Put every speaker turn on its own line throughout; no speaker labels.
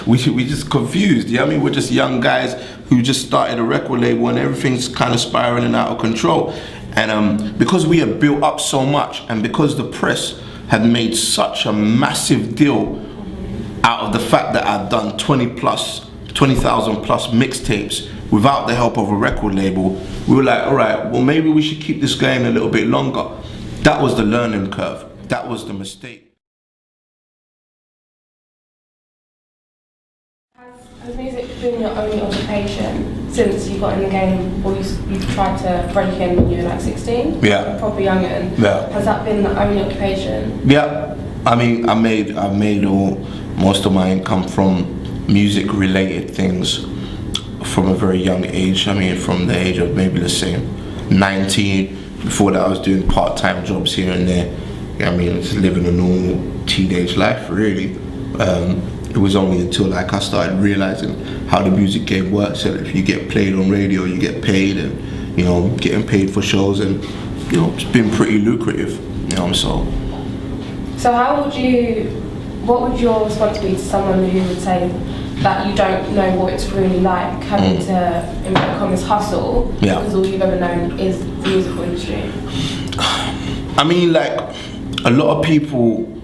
we just confused. I mean, we're just young guys who just started a record label, and everything's kind of spiraling out of control. And because we had built up so much, and because the press had made such a massive deal out of the fact that I'd done 20,000 plus mixtapes without the help of a record label, we were like, all right, well, maybe we should keep this going a little bit longer. That was the learning curve. That was the mistake.
Has music been your only occupation since you got in the game, or you tried to break in when you were like 16?
Yeah.
Proper youngin'.
Yeah.
Has that been the only occupation?
Yeah. I mean, I made most of my income from music-related things from a very young age. I mean, from the age of maybe, let's say, 19. Before that, I was doing part-time jobs here and there. I mean, just living a normal teenage life, really. It was only until like I started realizing how the music game works, and if you get played on radio, you get paid, and you know, getting paid for shows, and you know, it's been pretty lucrative. You know, so
what would your response be to someone who would say that you don't know what it's really like having to embark on this hustle because all you've ever known is the musical industry?
I mean, like, a lot of people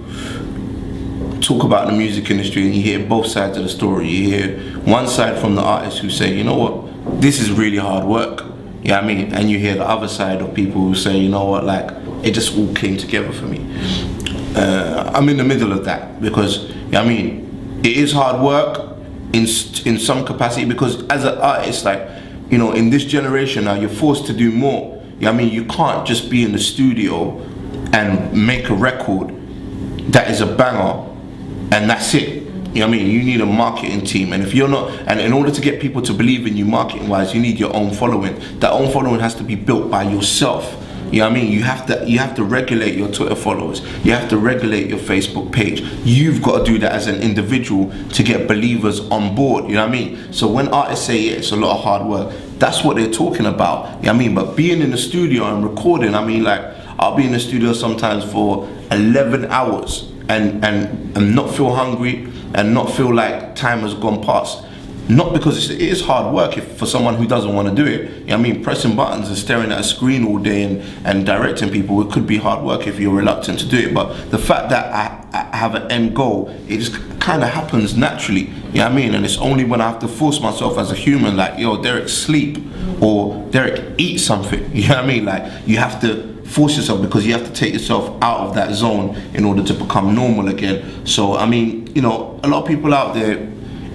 talk about the music industry and you hear both sides of the story. You hear one side from the artists who say, you know what, this is really hard work. You know what I mean? And you hear the other side of people who say, you know what, like, it just all came together for me. I'm in the middle of that because, you know what I mean, it is hard work in some capacity, because as an artist, like, you know, in this generation now, you're forced to do more. You know what I mean? You can't just be in the studio and make a record that is a banger and that's it. You know what I mean? You need a marketing team, and if you're not, and in order to get people to believe in you marketing wise, you need your own following. That own following has to be built by yourself. You know what I mean? You have to regulate your Twitter followers. You have to regulate your Facebook page. You've got to do that as an individual to get believers on board. You know what I mean? So when artists say it's a lot of hard work, that's what they're talking about. You know what I mean? But being in the studio and recording, I mean, like, I'll be in the studio sometimes for 11 hours and not feel hungry and not feel like time has gone past. Not because it is hard work for someone who doesn't want to do it. You know what I mean? Pressing buttons and staring at a screen all day and directing people, it could be hard work if you're reluctant to do it. But the fact that I have an end goal, it just kind of happens naturally. You know what I mean? And it's only when I have to force myself as a human, like, yo, Derek, sleep, or Derek, eat something. You know what I mean? Like, you have to force yourself, because you have to take yourself out of that zone in order to become normal again. So, I mean, you know, a lot of people out there,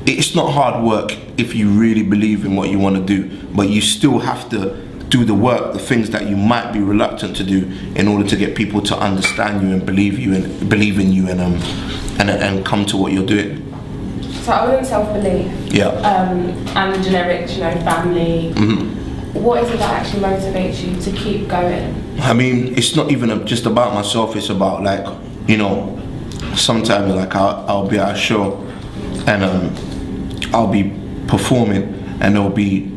it's not hard work if you really believe in what you want to do, but you still have to do the work, the things that you might be reluctant to do, in order to get people to understand you and believe in you and come to what you're doing.
So other than self-belief, and the generic, you know, family, what is it that actually motivates you to keep going?
I mean, it's not even just about myself, it's about, like, you know, sometimes, like, I'll be at a show and I'll be performing, and there'll be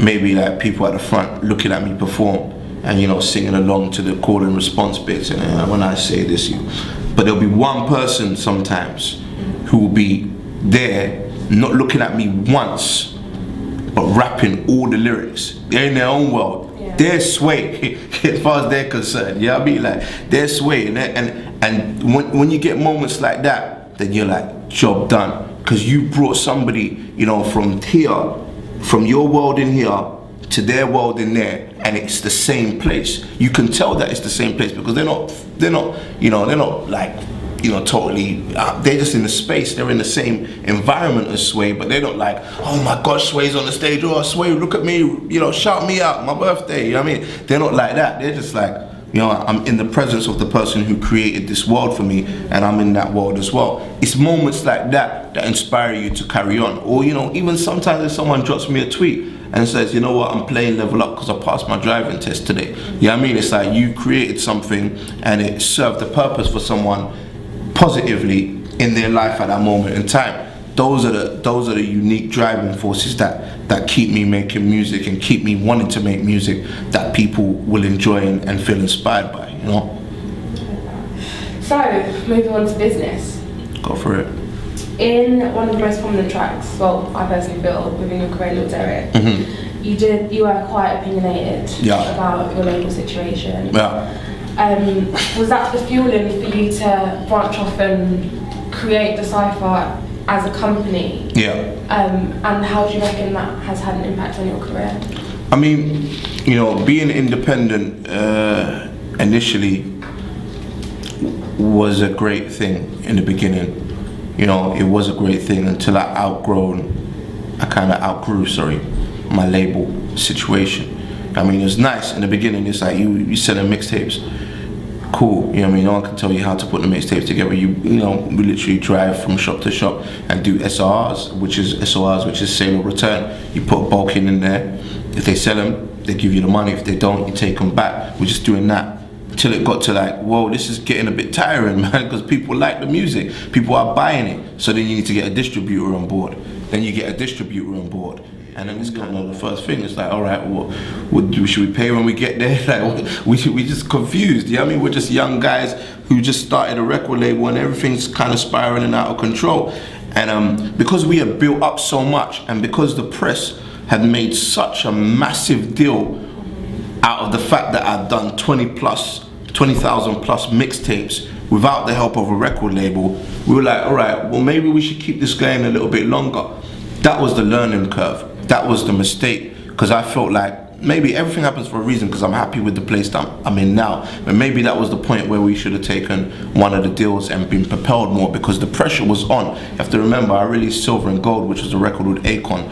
maybe like people at the front looking at me perform and, you know, singing along to the call and response bits, and when I say this, but there'll be one person sometimes who will be there not looking at me once but rapping all the lyrics. They're in their own world. They're sway as far as they're concerned. You know what I mean? Like, they're sway, and when you get moments like that, then you're like, job done. Because you brought somebody, you know, from here, from your world in here to their world in there, and it's the same place. You can tell that it's the same place because they're not, you know, they're not like, you know, totally, they're just in the space, they're in the same environment as Sway, but they're not like, oh my gosh, Sway's on the stage, oh Sway, look at me, you know, shout me out, my birthday, you know what I mean? They're not like that, they're just like, you know, I'm in the presence of the person who created this world for me, and I'm in that world as well. It's moments like that that inspire you to carry on. Or, you know, even sometimes if someone drops me a tweet and says, you know what, I'm playing Level Up because I passed my driving test today. You know what I mean? It's like you created something and it served a purpose for someone positively in their life at that moment in time. Those are the unique driving forces that keep me making music and keep me wanting to make music that people will enjoy and feel inspired by, you know?
So, moving on to business.
Go for it.
In one of the most prominent tracks, well, I personally feel within your career, Lil Derek, you were quite opinionated about your label situation. Was that the fueling for you to branch off and create Decipher as a company? And how do you reckon that has had an impact on your career?
I mean, you know, being independent initially was a great thing in the beginning. You know, it was a great thing until I kind of outgrew my label situation. I mean, it was nice in the beginning. It's like you selling mixtapes, cool. You know what I mean? No one can tell you how to put the mixtapes together. You know, we literally drive from shop to shop and do SRs, which is sale or return. You put bulk in there. If they sell them, they give you the money. If they don't, you take them back. We're just doing that. Till it got to like, whoa, this is getting a bit tiring, man, because people like the music. People are buying it. So then you need to get a distributor on board. Then you get a distributor on board. And then it's kind of the first thing. It's like, all right, what should we pay when we get there? Like, we just confused. You know what I mean? We're just young guys who just started a record label and everything's kind of spiraling out of control. And because we had built up so much and because the press had made such a massive deal out of the fact that I'd done 20,000 plus mixtapes without the help of a record label, we were like, all right, well, maybe we should keep this going a little bit longer. That was the learning curve. That was the mistake, because I felt like maybe everything happens for a reason, because I'm happy with the place that I'm in now. But maybe that was the point where we should have taken one of the deals and been propelled more, because the pressure was on. You have to remember, I released Silver and Gold, which was a record with Akon,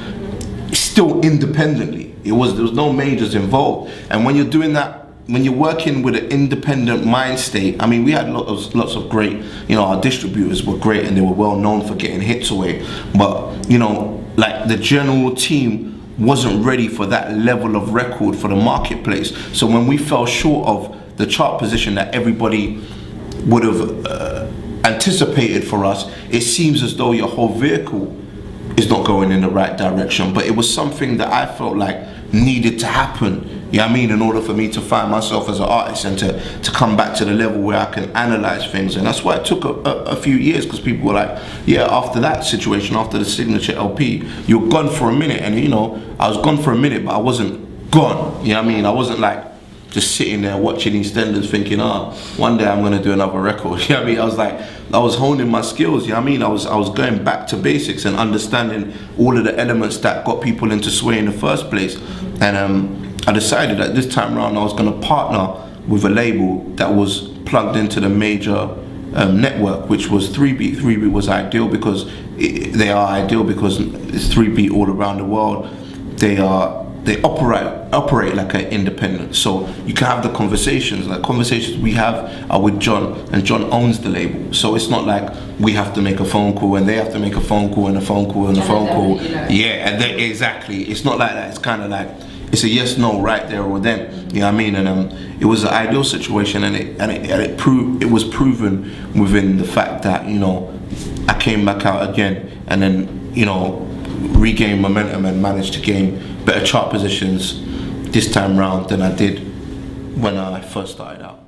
still independently. There was no majors involved. And when you're doing that, when you're working with an independent mind state, I mean, we had lots of great, you know, our distributors were great and they were well known for getting hits away. But, you know, like the general team wasn't ready for that level of record for the marketplace. So when we fell short of the chart position that everybody would have anticipated for us, it seems as though your whole vehicle is not going in the right direction. But it was something that I felt like needed to happen, you know what I mean, in order for me to find myself as an artist and to come back to the level where I can analyze things. And that's why it took a few years, because people were like, yeah, after that situation, after the Signature LP, you're gone for a minute. And you know, I was gone for a minute, but I wasn't gone, you know what I mean? I wasn't like just sitting there watching EastEnders thinking, one day I'm gonna do another record, you know what I mean? I was honing my skills, you know what I mean? I was going back to basics and understanding all of the elements that got people into Sway in the first place. And I decided that this time around I was gonna partner with a label that was plugged into the major network, which was 3Beat. 3Beat was ideal because they are ideal because it's 3Beat all around the world. They operate like an independent, so you can have the conversations. Like conversations we have are with John, and John owns the label. So it's not like we have to make a phone call and they have to make a phone call and a phone call and a phone call. You know. Yeah, and exactly. It's not like that. It's kind of like it's a yes, no, right there or then. You know what I mean? And it was an ideal situation, and it was proven within the fact that, you know, I came back out again, and then, you know, regained momentum and managed to gain better chart positions this time round than I did when I first started out.